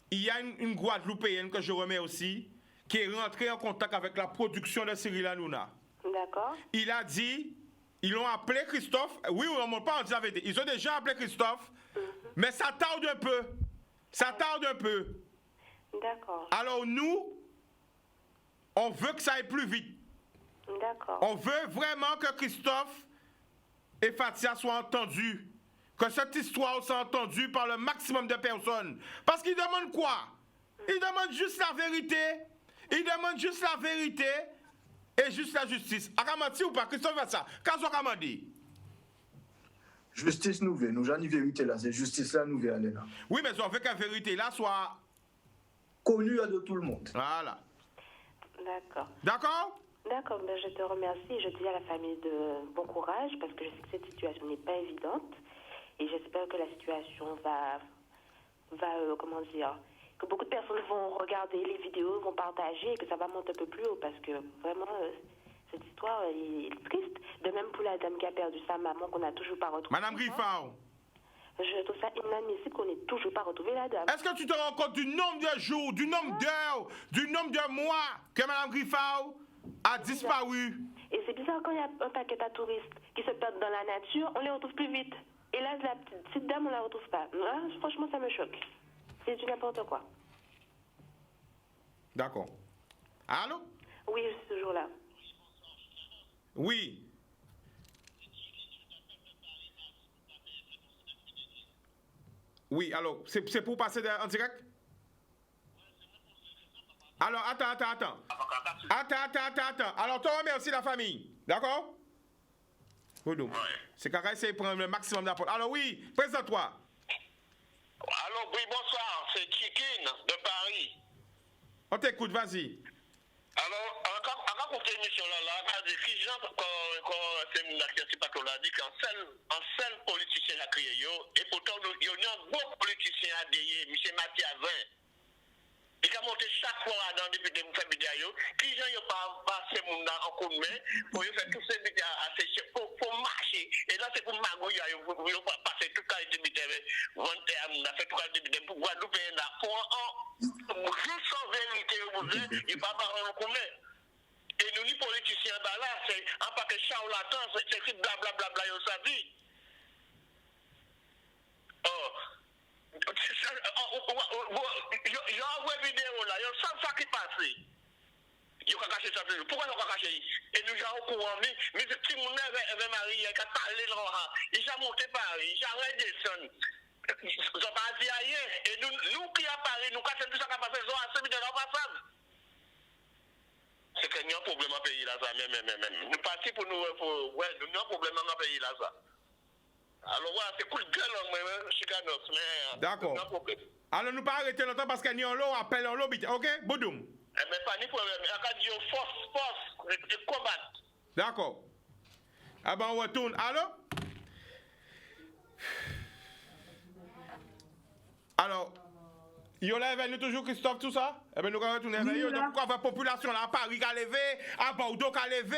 Il y a une Guadeloupéenne que je remets aussi, qui est rentrée en contact avec la production de Cyril Hanouna. D'accord. Il a dit, ils l'ont appelé Christophe. Oui, on ne pas en dire la vérité. Ils ont déjà appelé Christophe, mais ça tarde un peu. Ça tarde un peu. D'accord. Alors nous, on veut que ça aille plus vite. D'accord. On veut vraiment que Christophe et Fatia soient entendus. Que cette histoire soit entendue par le maximum de personnes. Parce qu'ils demandent quoi? Ils demandent juste la vérité. Ils demandent juste la vérité et juste la justice. Akamati ou pas? Christophe Fatia, qu'est-ce qu'on dit? Justice nouvelle, nous j'en ai vérité là, c'est justice là nouvelle aller là. Oui, mais on veut que la vérité là soit Connue de tout le monde. voilà. D'accord. D'accord? D'accord, ben je te remercie et je dis à la famille de bon courage parce que je sais que cette situation n'est pas évidente et j'espère que la situation va comment dire, que beaucoup de personnes vont regarder les vidéos, vont partager et que ça va monter un peu plus haut parce que vraiment cette histoire est triste. De même pour la dame qui a perdu sa maman qu'on n'a toujours pas retrouvée. Madame Griffard, Je trouve ça inadmissible qu'on n'ait toujours pas retrouvé la dame. est-ce que tu te rends compte du nombre de jours, du nombre d'heures, du nombre de mois que Madame Griffard a disparu? Et c'est bizarre quand il y a un paquet à touristes qui se perdent dans la nature, on les retrouve plus vite. Et là, la petite dame, on la retrouve pas. Là, franchement, ça me choque. C'est du n'importe quoi. D'accord. Allô? Oui, je suis toujours là. Oui. Oui, alors, c'est pour passer en direct? Alors, attends. Attends. Alors, toi, remercie la famille. D'accord? Oui. C'est qu'à essayer de prendre le maximum d'apport. Alors, oui, présente-toi. Alors, oui, bonsoir, c'est Chikin de Paris. On t'écoute, vas-y. Alors, en compte émission là, des gens, quand c'est mon acteur, pas qu'on l'a dit, qu'un seul politicien a créé, et pourtant, il y a un bon politicien à dire, M. Mathiavin. Il a monté chaque fois dans des vidéos, qui gens n'ont pas passé en coup de main, pour faire tous ces vidéos pour marcher. Et là, c'est pour magouiller, ils pas passer toute qualité de vidéo, on a fait toute qualité de vidéo pour Guadeloupe, pour juste sans vérité, il n'y a pas de coup de main. Et nous, les politiciens, là, c'est un paquet charlatan, c'est écrit blablabla, ils ont dit. Yo envoie vidéo là, yo sans ça qui passe. Yo ka caché ça toujours. Pourquoi yo ka caché? Et nous gens au courant, mais si mon avait Marie qui a parlé là, il a monté Paris, il a redescendu. Ça pas dit rien. Et nous qui à Paris, nous cassons tout ça qui passe, ils ont assez de l'ambassade. C'est qu'il y a un problème à pays là, ça, même. Nous partons pour nous, nous avons un problème à pays là, ça. Alors voilà, c'est cool gueule, mais Chicanos, mais... D'accord. Alors nous pas arrêter longtemps parce qu'il y a un lot, appel en lobby, ok? Boudoum. Mais pas ni problème, il y a une force, et combattre. D'accord. Ah ben on retourne. Allô? Alors, Yo lève nous toujours Christophe tout ça. Eh ben nous allons retourner vers eux. Donc pourquoi la population là à Paris qui a levé, à Bordeaux qui a levé,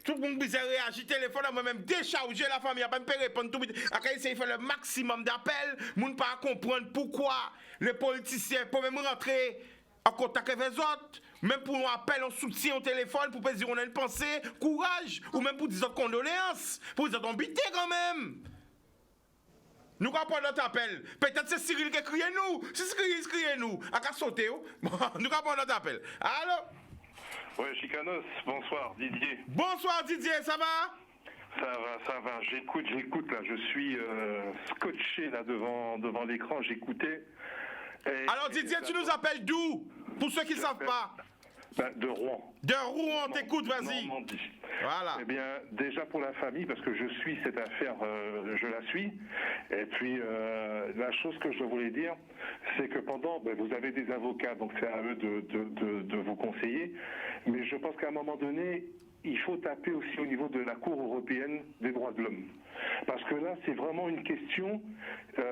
tout le monde bizarre réagit téléphone moi même décharger la famille a pas me répondre tout à essayer de faire le maximum d'appels, moun pas comprendre pourquoi les politiciens pour même rentrer en contact avec les autres, même pour un appel, on soutien au téléphone pour dire on a une pensée, courage ou même pour dire condoléances, pour dire on bité quand même. Nous allons prendre notre appel. Peut-être c'est Cyril qui crie nous. Si Cyril crie nous, à qu'à sauter. Nous allons prendre notre appel. Allô? Oui, Chicanos, bonsoir Didier. Bonsoir Didier, ça va? Ça va. J'écoute là. Je suis scotché là devant l'écran. J'écoutais. Alors Didier, tu nous appelles d'où? Pour ceux qui ne savent pas. De Rouen. De Rouen, t'écoute, vas-y. Voilà. Eh bien, déjà pour la famille, parce que je suis cette affaire, je la suis. Et puis, la chose que je voulais dire, c'est que vous avez des avocats, donc c'est à eux de vous conseiller. Mais je pense qu'à un moment donné, il faut taper aussi au niveau de la Cour européenne des droits de l'homme. Parce que là, c'est vraiment une question, c'est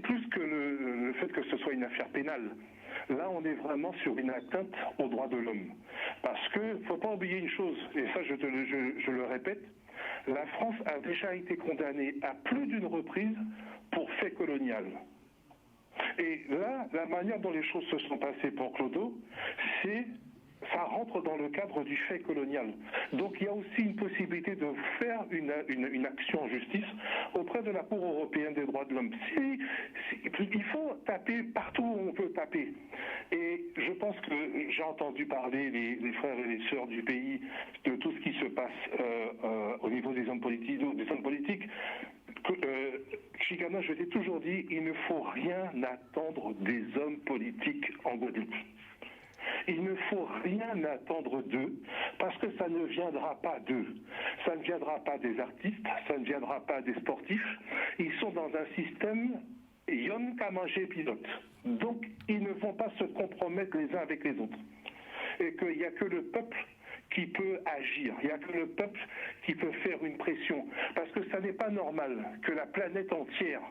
plus que le fait que ce soit une affaire pénale. Là, on est vraiment sur une atteinte aux droits de l'homme. Parce que, faut pas oublier une chose, et ça je le répète, la France a déjà été condamnée à plus d'une reprise pour fait colonial. Et là, la manière dont les choses se sont passées pour Clodo, ça rentre dans le cadre du fait colonial. Donc il y a aussi une possibilité de faire une action en justice auprès de la Cour européenne des droits de l'homme. Il faut taper partout où on peut taper. Et je pense que j'ai entendu parler les frères et les sœurs du pays de tout ce qui se passe au niveau des hommes politiques. Chicana, je t'ai toujours dit, il ne faut rien attendre des hommes politiques en Guadeloupe. Il ne faut rien attendre d'eux, parce que ça ne viendra pas d'eux. Ça ne viendra pas des artistes, ça ne viendra pas des sportifs. Ils sont dans un système yon qu'a mangé pilote. Donc, ils ne vont pas se compromettre les uns avec les autres. Et qu'il n'y a que le peuple qui peut agir. Il n'y a que le peuple qui peut faire une pression. Parce que ça n'est pas normal que la planète entière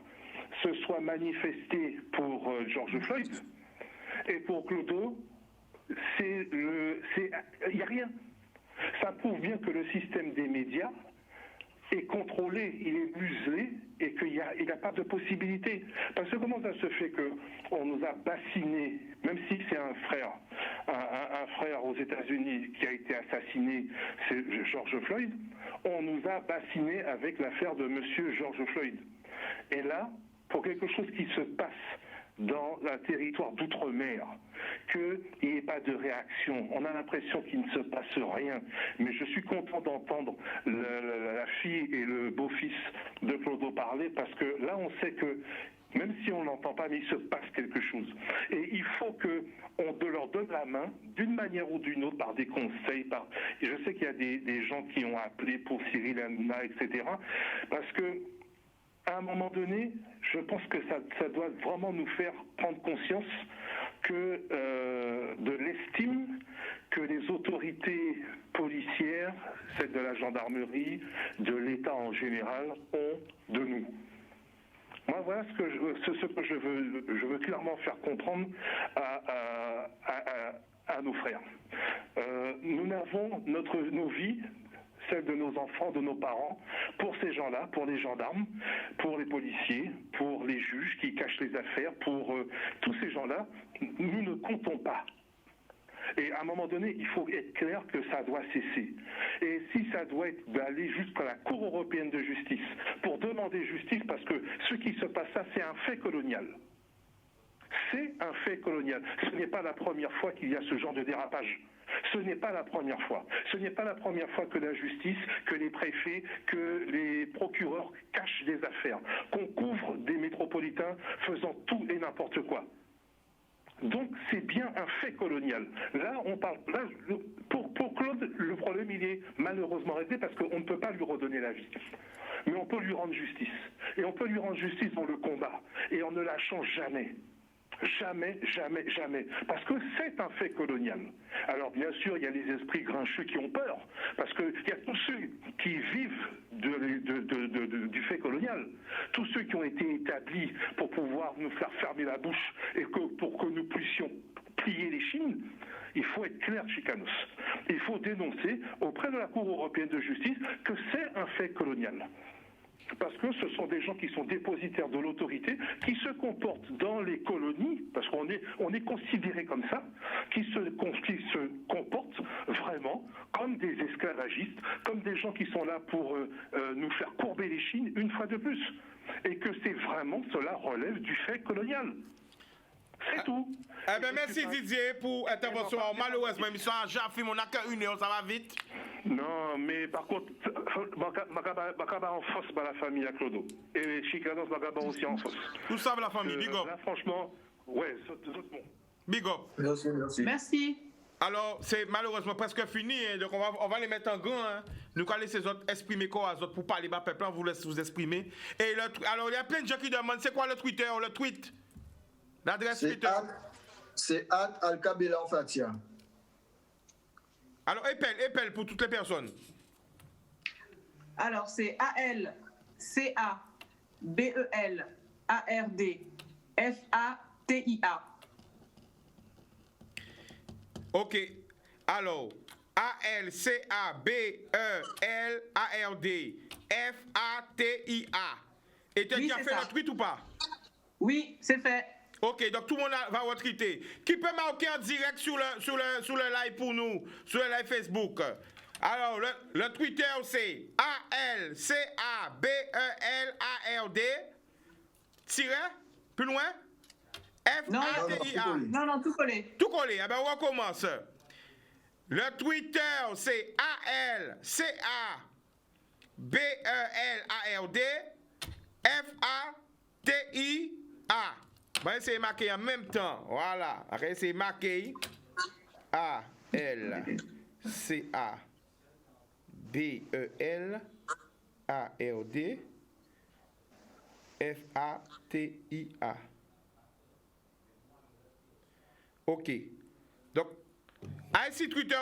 se soit manifestée pour George Floyd et pour Clodo. Il n'y a rien. Ça prouve bien que le système des médias est contrôlé, il est muselé et qu'il n'y a pas de possibilité. Parce que comment ça se fait qu'on nous a bassinés, même si c'est un frère aux États-Unis qui a été assassiné, c'est George Floyd, on nous a bassinés avec l'affaire de monsieur George Floyd. Et là, pour quelque chose qui se passe dans un territoire d'outre-mer, qu'il n'y ait pas de réaction. On a l'impression qu'il ne se passe rien. Mais je suis content d'entendre la fille et le beau-fils de Clodo parler, parce que là, on sait que, même si on n'entend pas, mais il se passe quelque chose. Et il faut qu'on leur donne la main, d'une manière ou d'une autre, par des conseils. Et je sais qu'il y a des gens qui ont appelé pour Cyril Hanouna, etc. Parce que, à un moment donné, je pense que ça doit vraiment nous faire prendre conscience que de l'estime que les autorités policières, celles de la gendarmerie, de l'État en général, ont de nous. Moi, voilà ce que je veux clairement faire comprendre à nos frères. Nous n'avons nos vies, celle de nos enfants, de nos parents, pour ces gens-là, pour les gendarmes, pour les policiers, pour les juges qui cachent les affaires, pour tous ces gens-là, nous ne comptons pas. Et à un moment donné, il faut être clair que ça doit cesser. Et si ça doit être d'aller jusqu'à la Cour européenne de justice pour demander justice, parce que ce qui se passe là, c'est un fait colonial. C'est un fait colonial. Ce n'est pas la première fois qu'il y a ce genre de dérapage. Ce n'est pas la première fois. Ce n'est pas la première fois que la justice, que les préfets, que les procureurs cachent des affaires, qu'on couvre des métropolitains faisant tout et n'importe quoi. Donc c'est bien un fait colonial. Là, on parle. Là, pour Claude, le problème il est malheureusement réglé parce qu'on ne peut pas lui redonner la vie. Mais on peut lui rendre justice. Et on peut lui rendre justice dans le combat. Et on ne lâchant jamais. Jamais, jamais, jamais. Parce que c'est un fait colonial. Alors bien sûr, il y a les esprits grincheux qui ont peur, parce qu'il y a tous ceux qui vivent du fait colonial, tous ceux qui ont été établis pour pouvoir nous faire fermer la bouche et pour que nous puissions plier les chines. Il faut être clair, Chicanos. Il faut dénoncer auprès de la Cour européenne de justice que c'est un fait colonial. Parce que ce sont des gens qui sont dépositaires de l'autorité, qui se comportent dans les colonies, parce qu'on est considéré comme ça, qui se comportent vraiment comme des esclavagistes, comme des gens qui sont là pour nous faire courber les chines une fois de plus. Et que c'est vraiment, cela relève du fait colonial. C'est tout. Eh bien, merci Didier pour l'intervention. Malheureusement, l'émission a déjà fini, on n'a qu'une heure, ça va vite. Non, mais par contre, Makaba en force par la famille à Clodo. Et Chicanos, Makaba aussi en force. Tout ça, la famille, big up. Là, franchement, ouais, c'est bon. Big up. Merci, merci. Merci. Alors, c'est malheureusement presque fini, hein, donc on va les mettre en grand. Hein. Nous allons laisser les autres exprimer quoi, les autres pour parler, bah, peuple, on vous laisse vous exprimer. Et alors, il y a plein de gens qui demandent, c'est quoi le Twitter, le tweet? L'adresse Twitter? C'est @Alkabela Fatia. Alors, épelle pour toutes les personnes. Alors, c'est ALCABELARDFATIA. Ok. Alors, ALCABELARDFATIA. Et tu as déjà fait le tweet ou pas? Oui, c'est fait. Ok, donc tout le monde va retweeter. Qui peut marquer en direct sur le live pour nous, sur le live Facebook? Alors, le Twitter, c'est ALCABELARD, plus loin, FATIA. Non, tout collé. Tout collé, eh bien, on recommence. Le Twitter, c'est ALCABELARD, FATIA. On va essayer de marquer en même temps. Voilà. On va essayer de marquer ALCABELARD FATIA. OK. Donc, allez Twitter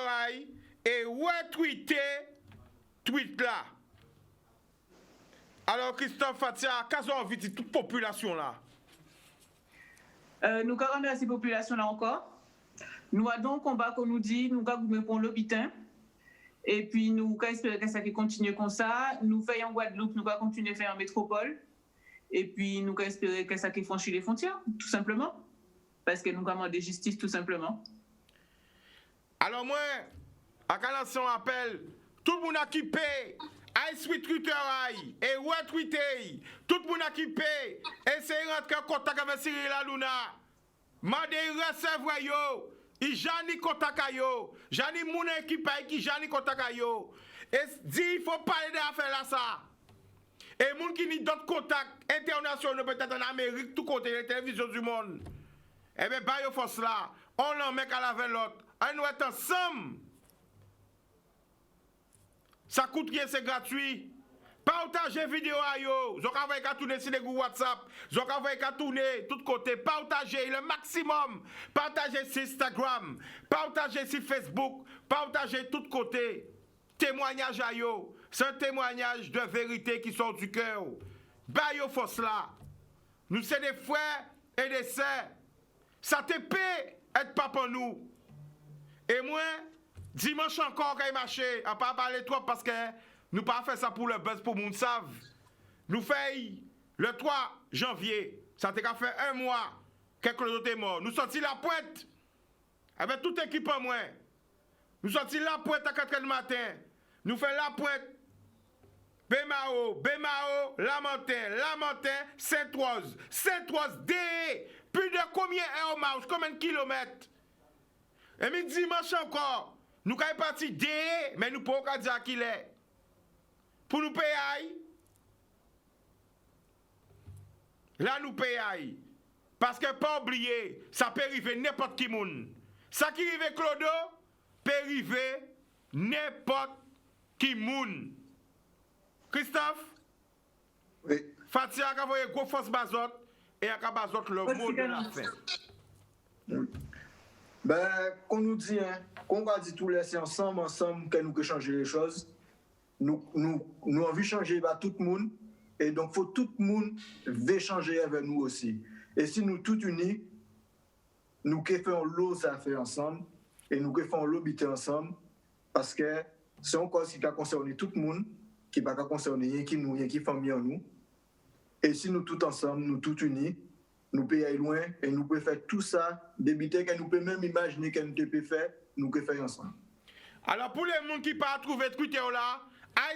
et retweeter tweet là. Alors, Christophe Fatia, qu'est-ce qu'on envie de toute population là? Nous avons remercié cette population là encore. Nous avons un combat qu'on nous dit, nous avons pour l'hôpital. Et puis nous espérons que ça continue comme ça. Nous faisons en Guadeloupe, nous allons continuer à faire en métropole. Et puis nous espérons que ça franchit les frontières, tout simplement. Parce que nous avons des justices, tout simplement. Alors moi, à Calançon appelle, tout le monde a qui paye. Aïe sur Twitter et retweeter. Tout le monde a qui paye. Essayez de rentrer en contact avec Cyril Hanouna. Mandez recevoir yo. Il jani contact yo. Jani moun équipe qui jani contact yo. Et dit il faut parler de affaire là ça. Et moun qui ni d'autres contacts internationaux peut-être en Amérique tout côté les télévisions du monde. Eh bien ba yo force là. On l'en met à la l'autre. On nous est ensemble. Ça coûte rien, c'est gratuit. Partagez vidéo à yo. Vous avez qu'à tourner sur les groupes WhatsApp. Vous avez qu'à tourner tout côté. Partagez le maximum. Partagez sur Instagram. Partagez sur Facebook. Partagez tout côté. Témoignage à yo. C'est un témoignage de vérité qui sort du cœur. Bah yo force là. Nous sommes des frères et des sœurs. Ça te paie être pas pour nous. Et moi, dimanche encore quand il marché, on pas parler trop parce que nous pas fait ça pour le buzz pour moun savent. Nous fait le 3 janvier, ça t'a fait un mois quelques autres est mort. Nous sorti la pointe avec toute équipe en moins. Nous sorti la pointe à 4h du matin. Nous fait la pointe Bémao, Lamentin, Sainte-Rose, D. Plus de combien heures marche, combien de kilomètres? Et mi dimanche encore, nous sommes partis D, mais nous ne pouvons pas dire qu'il est. Pour nous payer, là nous payons. Parce que pas oublier, ça peut arriver n'importe qui moun. Ça qui arrive Clodo, peut arriver n'importe qui moun. Christophe? Oui. Fatia a envoyé gros force bazot et a bazot le mot de la fin. Ben, qu'on nous dit, hein, qu'on va dire tout laisser ensemble, que nous pouvons changer les choses. Nous envie de changer bah, tout le monde. Et donc, il faut tout le monde veut changer avec nous aussi. Et si nous tous unis, nous qui faisons l'eau à faire ensemble, et nous qui faisons l'obité ensemble, parce que c'est une cause qui va concerner tout le monde, qui ne va pas concerner rien qui nous, rien qui famille en nous. Et si nous tous ensemble, nous tous unis, nous pouvons aller loin et nous pouvons faire tout ça, débiter que nous pouvons même imaginer que nous pouvons faire, nous pouvons faire ensemble. Alors pour les gens qui ne peuvent pas trouver Twitter là,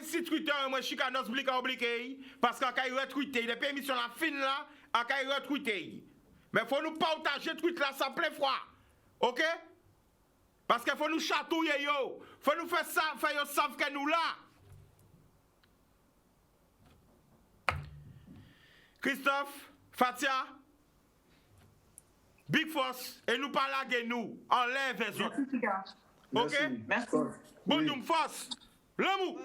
ici Twitter, moi je suis à notre obliqué, parce qu'à quand retweeter, les permissions la fin là, à quand retweeter. Mais il faut nous partager tweet là sans plein froid. OK? Parce qu'il faut nous chatouiller yo. Faut nous faire ça, faire yo savent que nous là. Christophe, Fatia, Big Force, et nous pas laguer nous, en l'air vers eux. Ok? Merci. Bon, nous force. L'amour.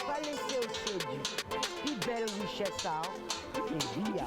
Pas laisser au crédit. Plus belle richesse, et oui.